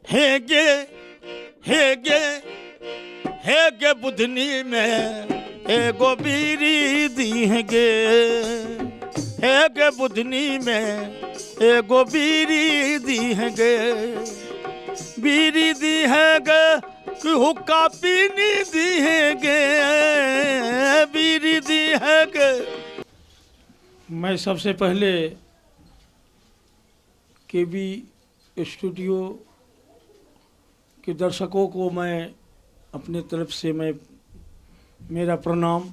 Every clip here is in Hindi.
हेगे हेगे हेगे बुधनी में एगो बीरी दीहेंगे, हेगे बुधनी में एगो बीरी दीहेंगे, बीरी दीहेंगे कि हुक्का पीनी दीहेंगे, बीरी दीहेंगे। मैं सबसे पहले केबी स्टूडियो के दर्शकों को मैं अपने तरफ से मेरा प्रणाम,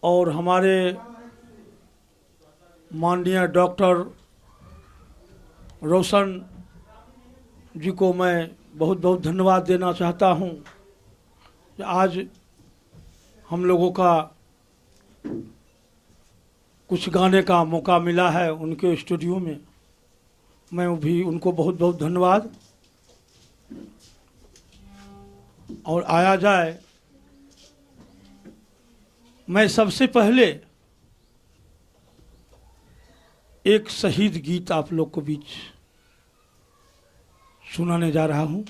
और हमारे माननीय डॉक्टर रोशन जी को मैं बहुत बहुत धन्यवाद देना चाहता हूं। आज हम लोगों का कुछ गाने का मौका मिला है उनके स्टूडियो में, मैं भी उनको बहुत बहुत धन्यवाद। और आया जाए, मैं सबसे पहले एक शहीद गीत आप लोग को बीच सुनाने जा रहा हूं।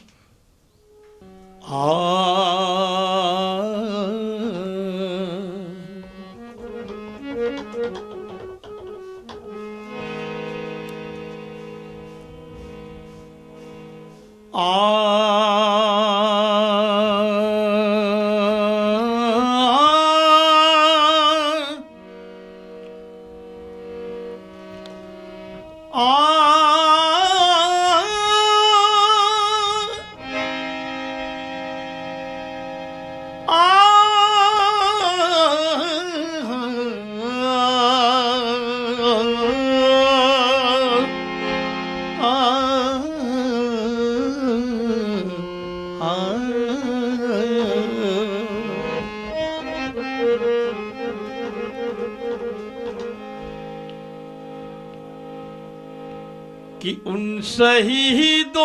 कि उन शहीदों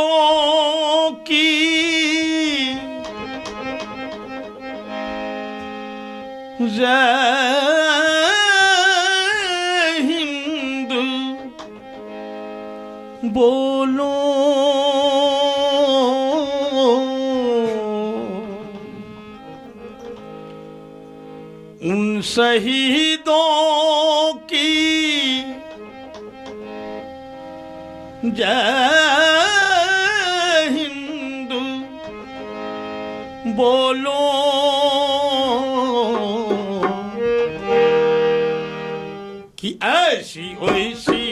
की जय हिंद बोलो, उन शहीदों की जय हिंद बोलो, कि ऐसी वैसी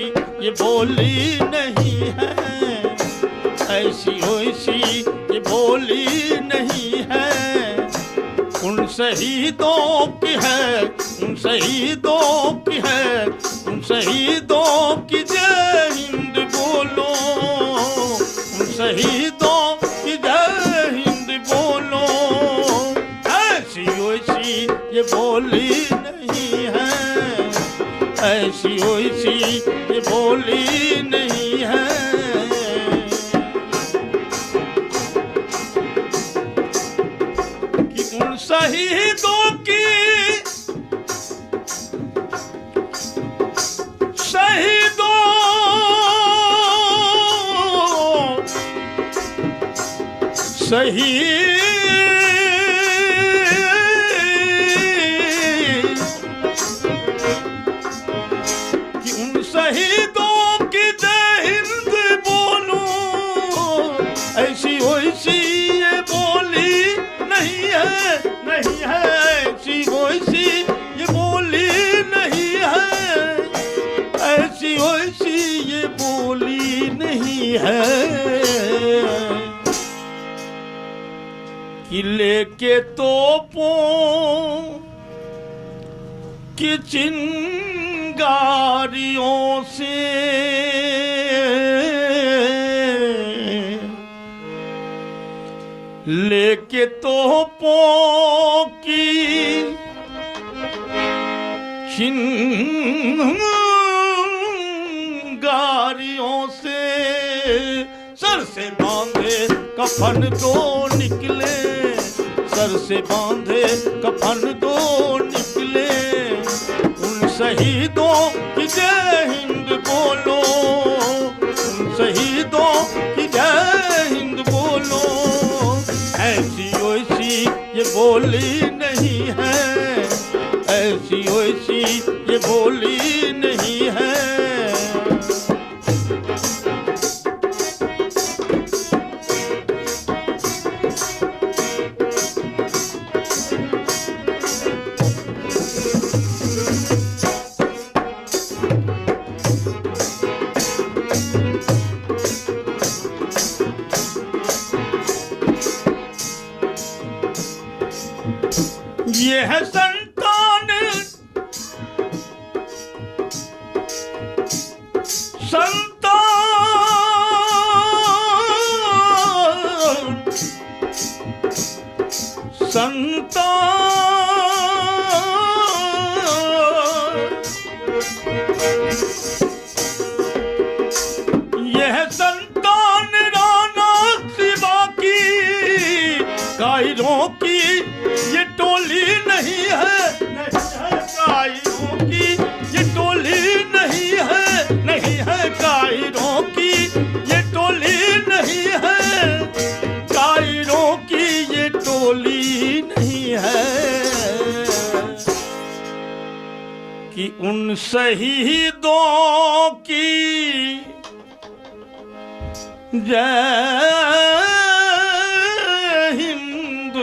ये बोली नहीं है, ऐसी वैसी ये बोली नहीं है, उन शहीदों की है, उन शहीदों की है, उन शहीदों की जय हिंद बोलो, उन शहीदों की जय हिंद बोलो, ऐसी वैसी ये बोली नहीं है, ऐसी वैसी ये बोली नहीं है। कि उन शहीदों की शहीद कि उन शहीदों की जय हिंद बोलो, ऐसी वैसी ये बोली नहीं है, नहीं है, ऐसी वैसी ये बोली नहीं है, ऐसी वैसी ये बोली नहीं है। कि लेके तोपों की चिंगारियों से लेके तोपों की चिंगारियों से सर से बांधे कफन दो निकले, सर से बांधे कफन दो निकले, उन शहीदों की जय हिंद बोलो, उन शहीद उन शहीदों की जय हिंद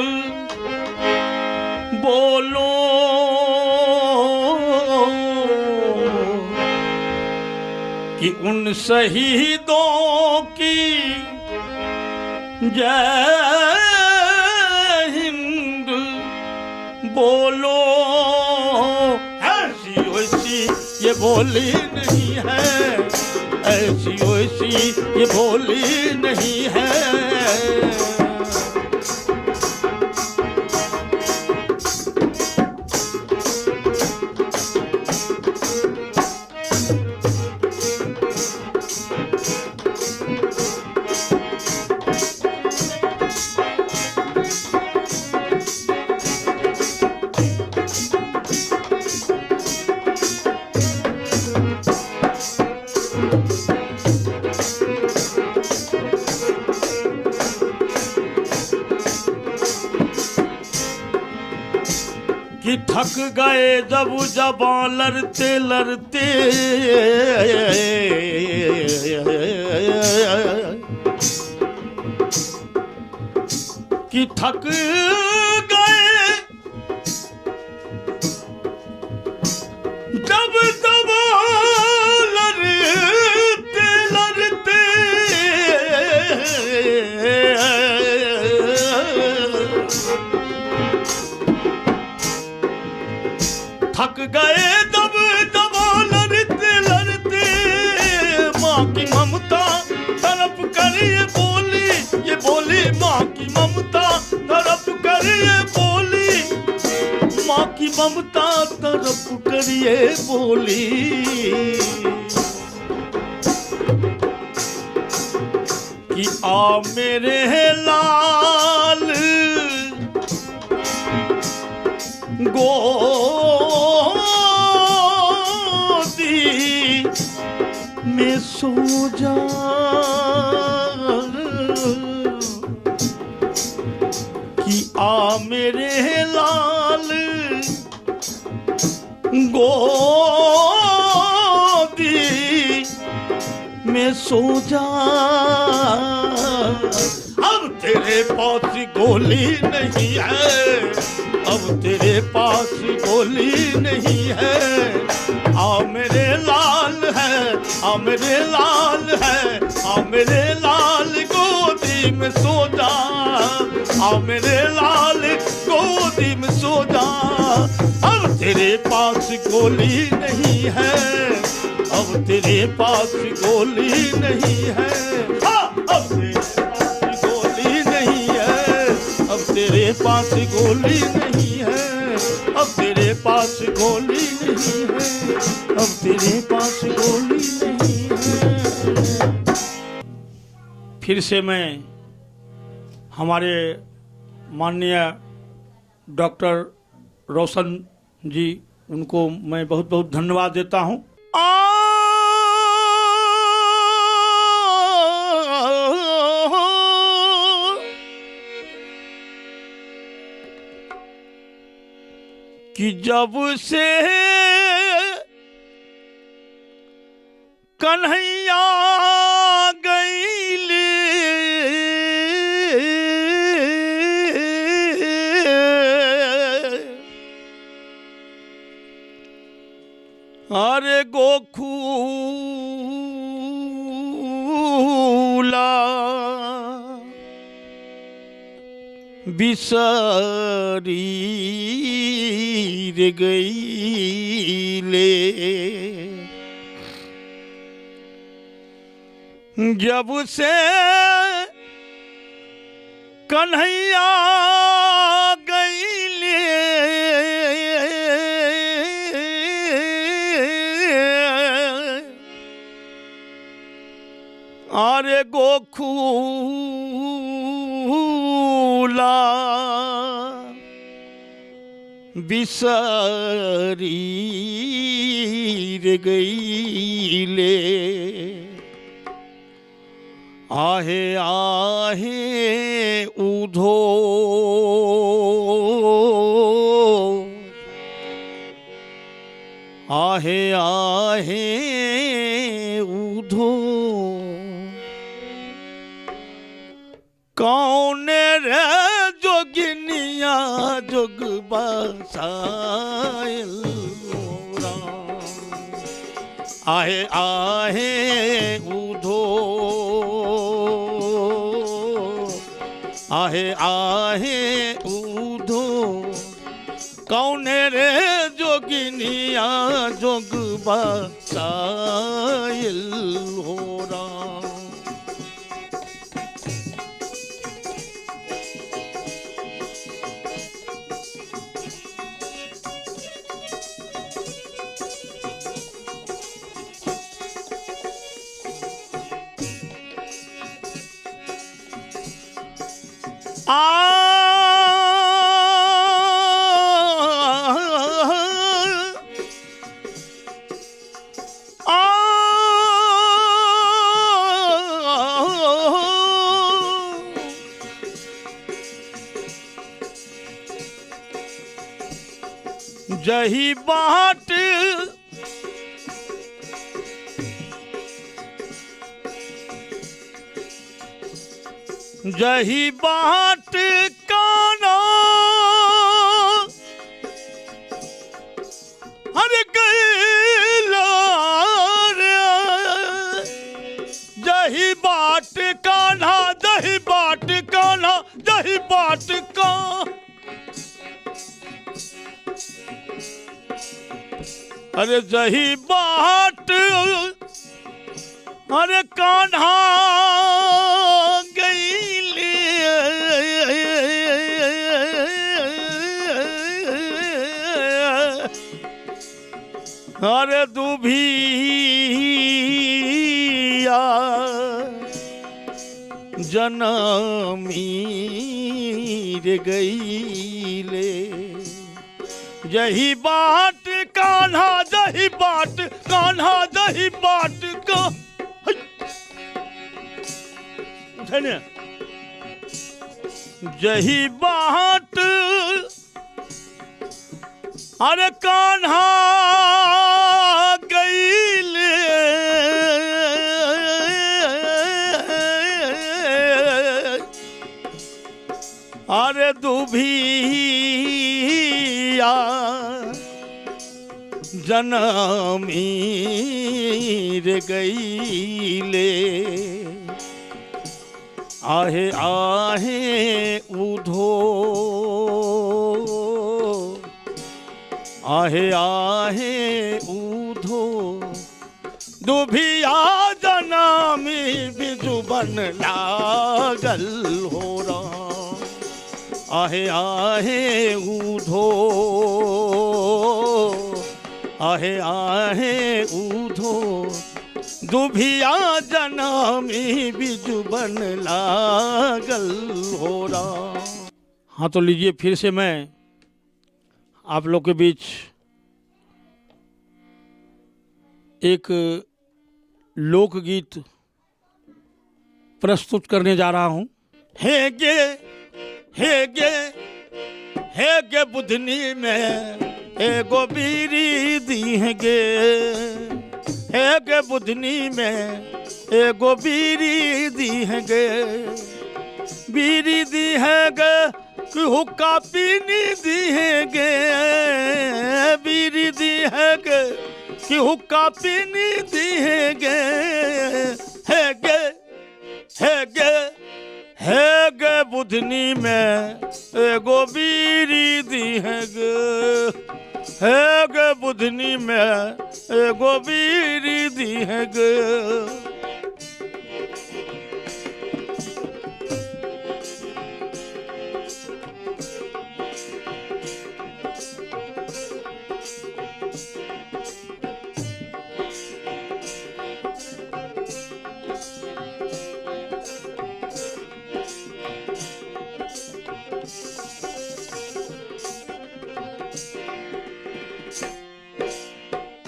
बोलो, कि उन शहीदों की जय हिंद बोलो। ऐसी वैसी ये बोली नहीं है, ऐसी वैसी ये बोली नहीं है। कि थक गए जब जबां लड़ते लड़ते, कि थक गए जब जबां लड़ते लड़ते, थक गए जब जबां लड़ते लड़ते। माँ की ममता तड़प कर ये बोली, माँ की ममता तड़प कर ये बोली, माँ की ममता तड़प कर ये बोली। कि आ मेरे लाल गोदी में सो जा, कि आ मेरे लाल गोदी में सो जा। अब तेरे पास गोली नहीं है, अब तेरे पास गोली नहीं है। आ मेरे लाल है, आ मेरे लाल है, आ मेरे लाल गोदी में सो जा, आ मेरे लाल गोदी में सो जा। अब तेरे पास गोली नहीं है, अब तेरे पास गोली नहीं है। अब तेरे पास गोली नहीं है, अब तेरे पास गोली नहीं है, अब तेरे पास गोली नहीं है, अब तेरे पास गोली नहीं है। फिर से मैं हमारे माननीय डॉक्टर रोशन जी, उनको मैं बहुत बहुत धन्यवाद देता हूँ। कि जब से कन्हैया गईले, अरे गोकुला बिसरी गईले, जब से कन्हैया गईले, अरे गोकुला बिसरी गईले। आहे आहे उधो आहे आहे ऊधो कौन रे जोगिनिया जोग बसाइल आहे आहे ऊधो आहे आहे ऊधो कौन रे जोगिनिया जोग बसाइल हो राम। जही बाट जही बाट काना हर गैला जही बाट कान्हा जही बाट कान्हा जही बाट का अरे जही बाट अरे कान्हा गईले अरे दुभिया जनमीर गईले जही बाट कान्हा जही बाट कान्हा जही बाट का जही बाट अरे कान्हा गईले अरे दुभिया जनमीर गईले आहे आहे ऊधो आहे आहे ऊधो दुभिया जनमी बिजुबन लागल हो राम आहे आहे ऊधो आहे आहे ऊधो दुभिया जनमी बिजुबन लागल हो राम। हाँ तो लीजिए फिर से मैं आप लोग के बीच एक लोकगीत प्रस्तुत करने जा रहा हूँ। हे गे बुधनी में एगो बीरी दी है गे हे गे बुधनी में एगो बीरी दी है गे बीरी दी है गे कि हुक्का पीनी दी है गे बीरी दी है गे कि हुक्का पीनी दी है गे है गे है गे है गे बुधनी में एगो बीरी दी है गे है गे बुधनी में एगो बीरी दी है गे।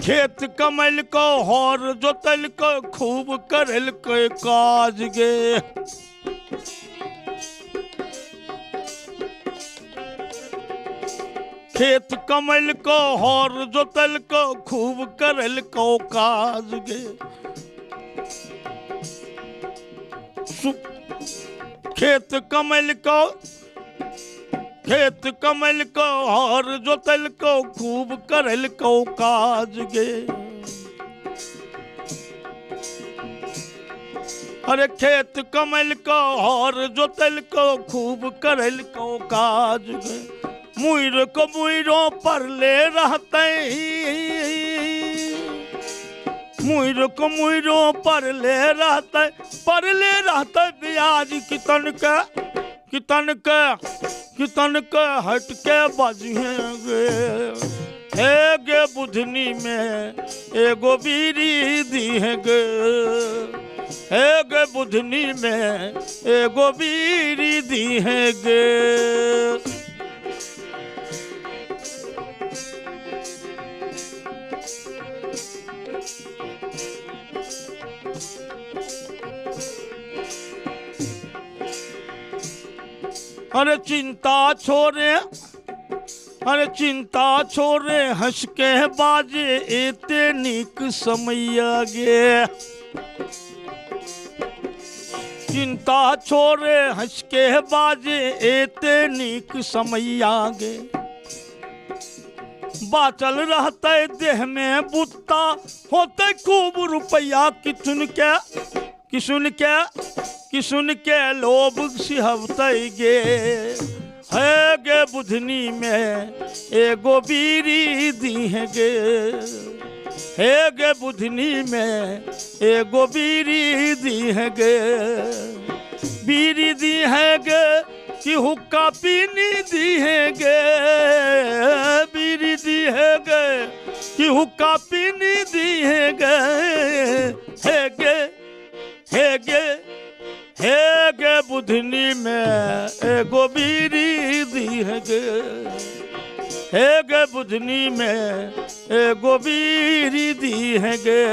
खेत कमल को हौर जोतल को खूब करल के काज गे खेत कमल को हौर जोतल को खूब करल को काज गे। खेत कमल को हौर जोतल को खूब करल को काज गे। अरे खेत कमल को हौर जोतल को खूब करल को काज गे। मुइर को मुइरों पर ले रहते, मुइर को मुइरों पर ले रहते ब्याज कितन के हट के बजिएंगे। हे गे बुधनी में एगो बीरी दीहेंगे। हे गे बुधनी में एगो बीरी दीहेंगे। अरे चिंता छोरे हंस के बाजे एते नीक समैया गे। चिंता छोरे हंस के बाजे एते नीक समैया गे। बाचल रहते देह में बुत्ता होते खूब रुपया किसुन के लोभ सिहवते गे। है गे बुधनी में एगो बीरी दीहेंगे। हे गे बुधनी में एगो बीरी दीहेंगे। बीरी दीहेंगे कि हुक्का पीनी दीहेंगे। बीरी दीहेंगे कि हुक्का पीनी दीहेंगे। हे गे बुधनी में एगो बीरी दीहेंगे। हे गे बुधनी में एगो बीरी दीहेंगे।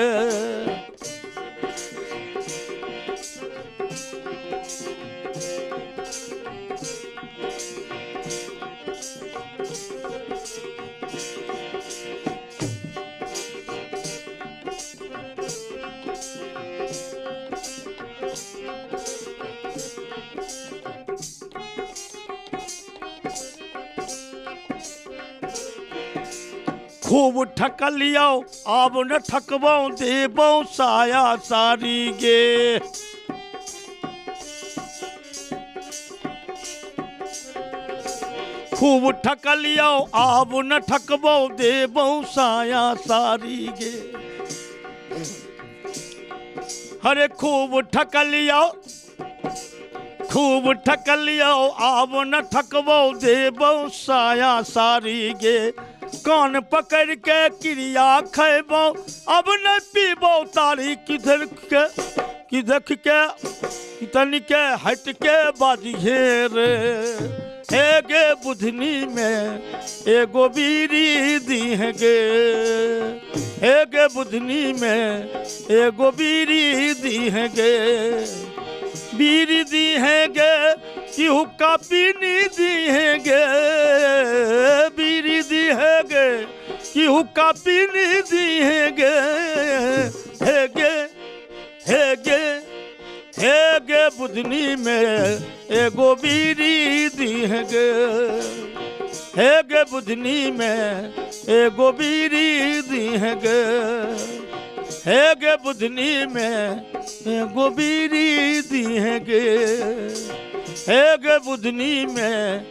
खूब ठकलियो अब न ठकबो देबो साया सारी गे। खूब ठकलियो अब न ठकबो देबो साया सारी गे। अरे खूब ठकलियो अब न ठकबो देबो साया सारी गे। कान पकड़ के क्रिया खैबो अब न पीबो तारी किधर के तनिके हट के बाजिए रे। हे गे बुधनी में एगो बीरी दीहेंगे। हे गे बुधनी में एगो बीरी दीहेंगे। बीरी दीहेंगे कि हुक्का पीनी दीहेंगे। बीरी दीहेंगे कि हुक्का पीनी दीहेंगे। हे गे बुधनी में एगो बीरी दीहेंगे। हे गे बुधनी में एगो बीरी दीहेंगे। हे गे बुधनी में एगो बीरी दीहेंगे। हे गे बुधनी में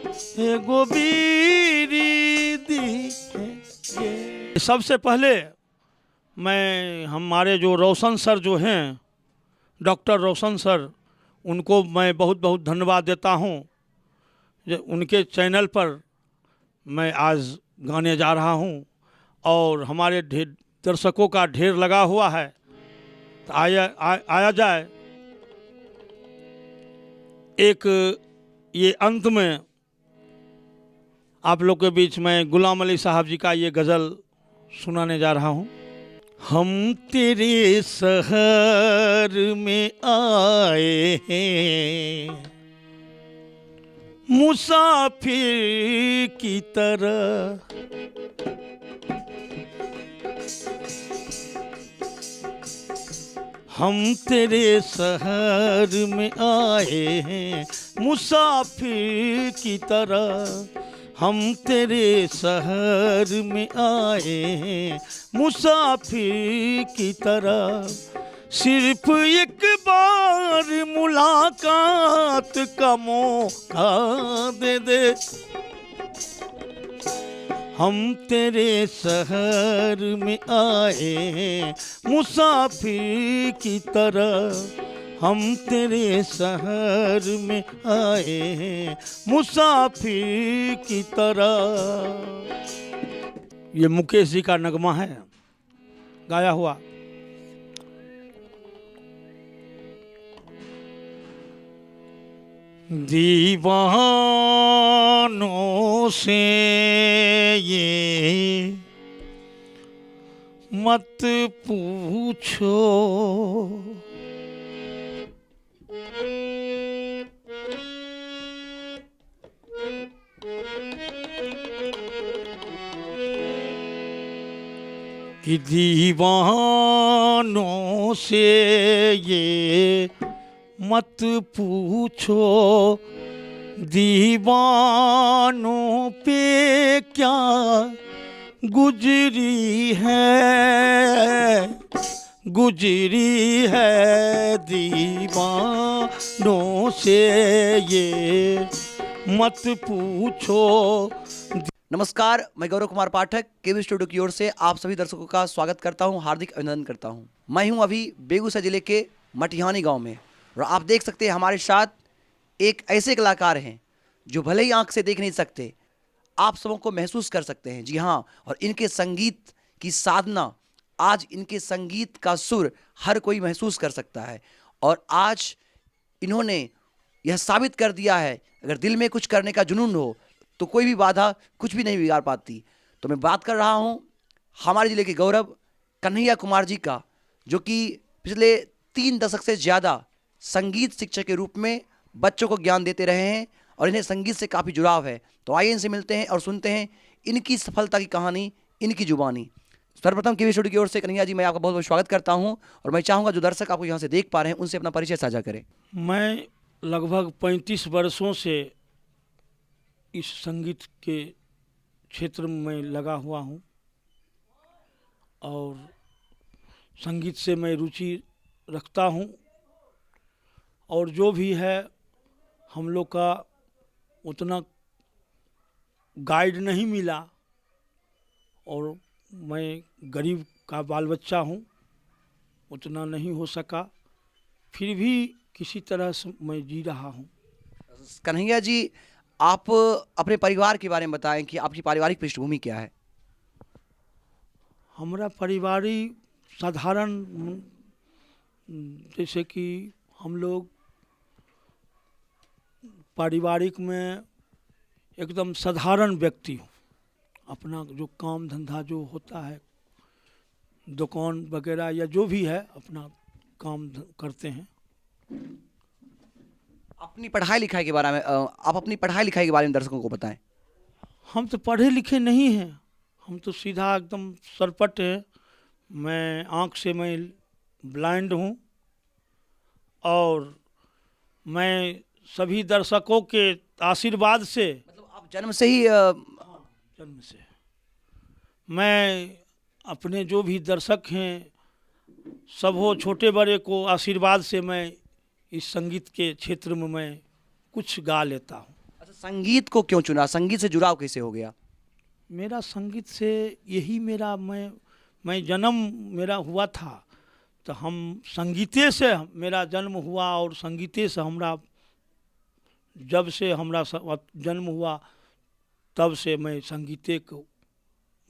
एगो बीरी दीहेंगे। सबसे पहले मैं हमारे जो रोशन सर जो हैं, डॉक्टर रोशन सर, उनको मैं बहुत बहुत धन्यवाद देता हूँ। उनके चैनल पर मैं आज गाने जा रहा हूँ और हमारे दर्शकों का ढेर लगा हुआ है। तो आया जाए एक ये अंत में आप लोग के बीच में गुलाम अली साहब जी का ये गज़ल सुनाने जा रहा हूँ। हम तेरे शहर में आए हैं, मुसाफिर की तरह। हम तेरे शहर में आए हैं मुसाफिर की तरह। हम तेरे शहर में आए हैं मुसाफिर की तरह। सिर्फ एक बार मुलाकात का मौका दे दे। हम तेरे शहर में आए हैं मुसाफिर की तरह। हम तेरे शहर में आए हैं मुसाफिर की तरह। ये मुकेश जी का नगमा है गाया हुआ। दीवानों से ये मत पूछो, कि दीवानों से ये मत पूछो, दीवानों पे क्या गुजरी है, गुजरी है दीवानों से ये मत पूछो। नमस्कार, मैं गौरव कुमार पाठक केवी स्टूडियो की ओर से आप सभी दर्शकों का स्वागत करता हूं, हार्दिक अभिनंदन करता हूं। मैं हूं अभी बेगूसराय जिले के मटिहानी गांव में और आप देख सकते हैं हमारे साथ एक ऐसे कलाकार हैं जो भले ही आंख से देख नहीं सकते, आप सबों को महसूस कर सकते हैं। जी हाँ, और इनके संगीत की साधना, आज इनके संगीत का सुर हर कोई महसूस कर सकता है। और आज इन्होंने यह साबित कर दिया है, अगर दिल में कुछ करने का जुनून हो तो कोई भी बाधा कुछ भी नहीं बिगाड़ पाती। तो मैं बात कर रहा हूँ हमारे ज़िले के गौरव कन्हैया कुमार जी का, जो कि पिछले 3 दशक से ज़्यादा संगीत शिक्षक के रूप में बच्चों को ज्ञान देते रहे हैं और इन्हें संगीत से काफ़ी जुड़ाव है। तो आइए इनसे मिलते हैं और सुनते हैं इनकी सफलता की कहानी, इनकी जुबानी। सर्वप्रथम केवी स्टूडियो की ओर से कन्हैया जी, मैं आपका बहुत बहुत स्वागत करता हूं और मैं चाहूँगा जो दर्शक आपको यहाँ से देख पा रहे हैं उनसे अपना परिचय साझा करें। मैं लगभग 35 वर्षों से इस संगीत के क्षेत्र में लगा हुआ हूँ और संगीत से मैं रुचि रखता हूँ। और जो भी है, हम लोग का उतना गाइड नहीं मिला और मैं गरीब का बाल बच्चा हूँ, उतना नहीं हो सका, फिर भी किसी तरह से मैं जी रहा हूँ। कन्हैया जी, आप अपने परिवार के बारे में बताएं कि आपकी पारिवारिक पृष्ठभूमि क्या है। हमारा पारिवारिक साधारण, जैसे कि हम लोग पारिवारिक में एकदम साधारण व्यक्ति हूँ। अपना जो काम धंधा जो होता है, दुकान वगैरह या जो भी है, अपना काम करते हैं। अपनी पढ़ाई लिखाई के बारे में आप अपनी पढ़ाई लिखाई के बारे में दर्शकों को बताएं। हम तो पढ़े लिखे नहीं हैं, हम तो सीधा एकदम सरपट हैं। मैं आँख से मैं ब्लाइंड हूँ और मैं सभी दर्शकों के आशीर्वाद से, मतलब आप जन्म से ही जन्म से मैं अपने जो भी दर्शक हैं सब हो छोटे बड़े को आशीर्वाद से मैं इस संगीत के क्षेत्र में मैं कुछ गा लेता हूँ। अच्छा, संगीत को क्यों चुना, संगीत से जुड़ाव कैसे हो गया? मेरा संगीत से यही मेरा मैं जन्म मेरा हुआ था तो हम संगीते से मेरा जन्म हुआ और संगीते से हमरा जब से हमरा जन्म हुआ तब से मैं संगीते को,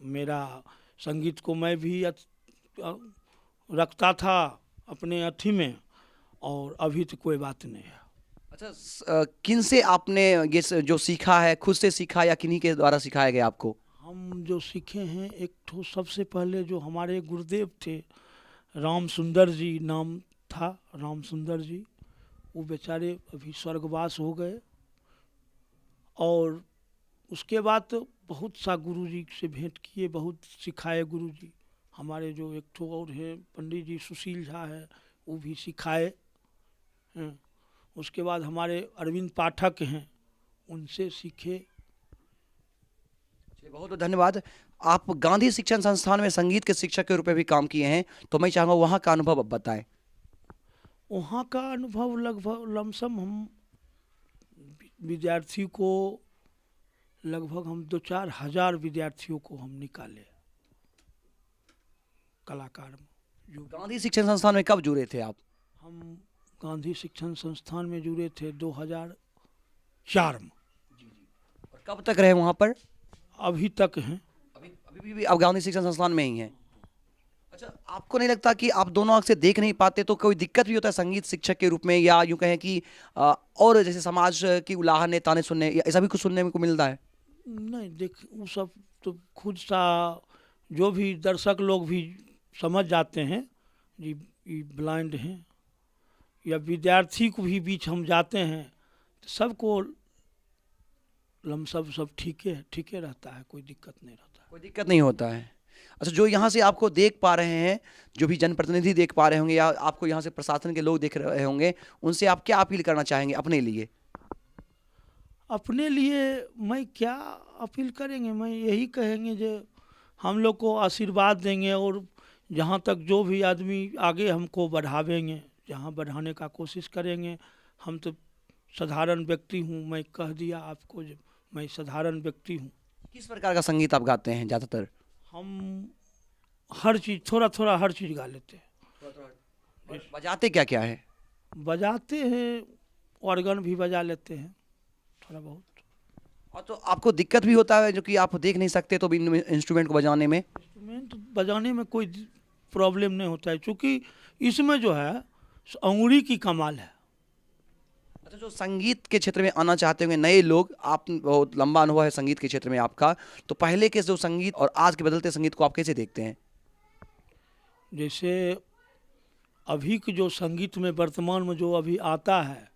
मेरा संगीत को मैं भी रखता था अपने अथी में और अभी तो कोई बात नहीं है। अच्छा, किन से आपने ये जो सीखा है, खुद से सीखा या किन्हीं के द्वारा सिखाया गया आपको? हम जो सीखे हैं, एक तो सबसे पहले जो हमारे गुरुदेव थे राम सुंदर जी नाम था, राम सुंदर जी, वो बेचारे अभी स्वर्गवास हो गए। और उसके बाद तो बहुत सा गुरुजी से भेंट किए, बहुत सिखाए गुरुजी। हमारे जो एक ठो और हैं पंडित जी सुशील झा है, वो भी सिखाए हैं। उसके बाद हमारे अरविंद पाठक हैं, उनसे सीखे। चलिए, बहुत बहुत धन्यवाद। आप गांधी शिक्षण संस्थान में संगीत के शिक्षक के रूप में भी काम किए हैं, तो मैं चाहूँगा वहाँ का अनुभव अब बताएं। वहाँ का अनुभव लगभग लमसम हम विद्यार्थी को लगभग हम 2-4 हज़ार विद्यार्थियों को हम निकाले कलाकार में। जो गांधी शिक्षण संस्थान में कब जुड़े थे आप? हम गांधी शिक्षण संस्थान में जुड़े थे 2004 में। और कब तक रहे वहाँ पर? अभी तक हैं। अभी अभी भी आप गांधी शिक्षण संस्थान में ही हैं? अच्छा, आपको नहीं लगता कि आप दोनों आँख से देख नहीं पाते तो कोई दिक्कत भी होता है संगीत शिक्षक के रूप में, या यूँ कहें कि और जैसे समाज की उलाहने ताने सुनने, या ऐसा भी कुछ सुनने को मिलता है? नहीं देख, वो सब तो खुद सा जो भी दर्शक लोग भी समझ जाते हैं जी ये ब्लाइंड हैं, या विद्यार्थी को भी बीच हम जाते हैं तो सबको लमसम सब ठीक है रहता है, कोई दिक्कत नहीं रहता है। कोई दिक्कत नहीं होता है। अच्छा, जो यहाँ से आपको देख पा रहे हैं, जो भी जनप्रतिनिधि देख पा रहे होंगे, या आपको यहाँ से प्रशासन के लोग देख रहे होंगे, उनसे आप क्या अपील करना चाहेंगे अपने लिए? अपने लिए मैं क्या अपील करेंगे, मैं यही कहेंगे जो हम लोग को आशीर्वाद देंगे, और जहाँ तक जो भी आदमी आगे हमको बढ़ावेंगे, जहाँ बढ़ाने का कोशिश करेंगे। हम तो साधारण व्यक्ति हूँ, मैं कह दिया आपको जो मैं साधारण व्यक्ति हूँ। किस प्रकार का संगीत आप गाते हैं ज़्यादातर? हम हर चीज़ थोड़ा थोड़ा हर चीज़ गा लेते हैं। और बजाते क्या क्या है? बजाते हैं, ऑर्गन भी बजा लेते हैं थोड़ा बहुत। और तो आपको दिक्कत भी होता है जो कि आप देख नहीं सकते, तो भी इंस्ट्रूमेंट को बजाने में? इंस्ट्रूमेंट बजाने में कोई प्रॉब्लम नहीं होता है, क्योंकि इसमें जो है अंगुली की कमाल है। अच्छा, जो संगीत के क्षेत्र में आना चाहते होंगे नए लोग, आप बहुत लंबा अनुभव है संगीत के क्षेत्र में आपका, तो पहले के जो संगीत और आज के बदलते संगीत को आप कैसे देखते हैं? जैसे अभी के जो संगीत में वर्तमान में जो अभी आता है,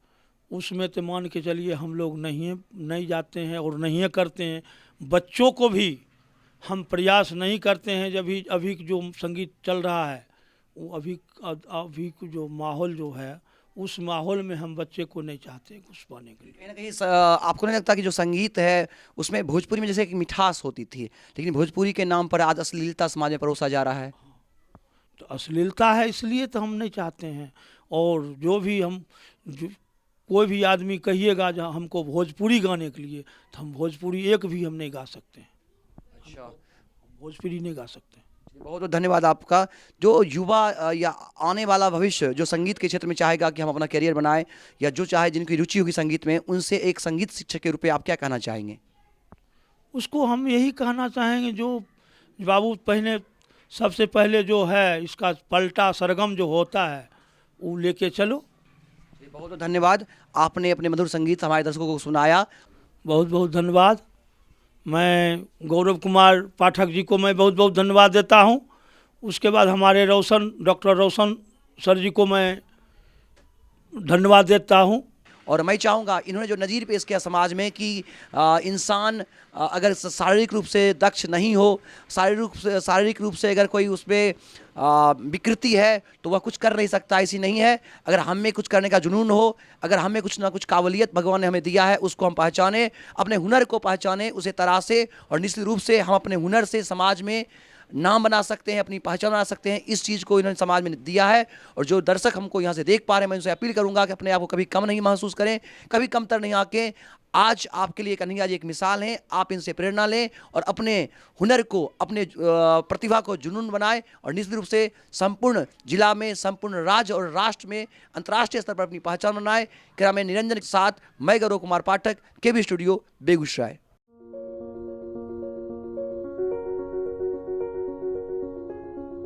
उसमें तो मान के चलिए हम लोग नहीं जाते हैं और नहीं करते हैं। बच्चों को भी हम प्रयास नहीं करते हैं। जब अभी जो संगीत चल रहा है, वो अभी का जो माहौल जो है, उस माहौल में हम बच्चे को नहीं चाहते घुस पाने के लिए। कहीं ना कहीं आपको नहीं लगता कि जो संगीत है उसमें भोजपुरी में जैसे एक मिठास होती थी, लेकिन भोजपुरी के नाम पर आज अश्लीलता समाज में परोसा जा रहा है? तो अश्लीलता है, इसलिए तो हम नहीं चाहते हैं। और जो भी कोई भी आदमी कहिएगा जहाँ हमको भोजपुरी गाने के लिए, तो हम भोजपुरी एक भी हम नहीं गा सकते हैं। अच्छा, भोजपुरी नहीं गा सकते। बहुत बहुत धन्यवाद आपका। जो युवा या आने वाला भविष्य जो संगीत के क्षेत्र में चाहेगा कि हम अपना करियर बनाएं, या जो चाहे जिनकी रुचि होगी संगीत में, उनसे एक संगीत शिक्षक के रूप में आप क्या कहना चाहेंगे? उसको हम यही कहना चाहेंगे, जो बाबू सबसे पहले जो है इसका पलटा सरगम जो होता है वो लेके चलो। बहुत बहुत धन्यवाद, आपने अपने मधुर संगीत हमारे दर्शकों को सुनाया। बहुत बहुत धन्यवाद। मैं गौरव कुमार पाठक जी को मैं बहुत बहुत धन्यवाद देता हूँ। उसके बाद हमारे डॉक्टर रोशन सर जी को मैं धन्यवाद देता हूँ। और मैं चाहूँगा, इन्होंने जो नज़ीर पेश किया समाज में कि इंसान अगर शारीरिक रूप से दक्ष नहीं हो, शारीरिक रूप से अगर कोई उसमें विकृति है तो वह कुछ कर नहीं सकता, ऐसी नहीं है। अगर हम में कुछ करने का जुनून हो, अगर हमें कुछ ना कुछ काबिलियत भगवान ने हमें दिया है, उसको हम पहचाने, अपने हुनर को पहचाने, उसे तराशे, और निश्चित रूप से हम अपने हुनर से समाज में नाम बना सकते हैं, अपनी पहचान बना सकते हैं। इस चीज़ को इन्होंने समाज में दिया है। और जो दर्शक हमको यहाँ से देख पा रहे हैं, मैं उनसे अपील करूँगा कि अपने आप को कभी कम नहीं महसूस करें, कभी कमतर नहीं आके। आज आपके लिए कन्हैया जी एक मिसाल हैं, आप इनसे प्रेरणा लें और अपने हुनर को, अपने प्रतिभा को जुनून बनाएं, और निश्चित रूप से संपूर्ण जिला में, संपूर्ण राज्य और राष्ट्र में, अंतर्राष्ट्रीय स्तर पर अपनी पहचान बनाएं। कैमरामैन निरंजन के साथ मैं गौरव कुमार पाठक, केबी स्टूडियो, बेगूसराय।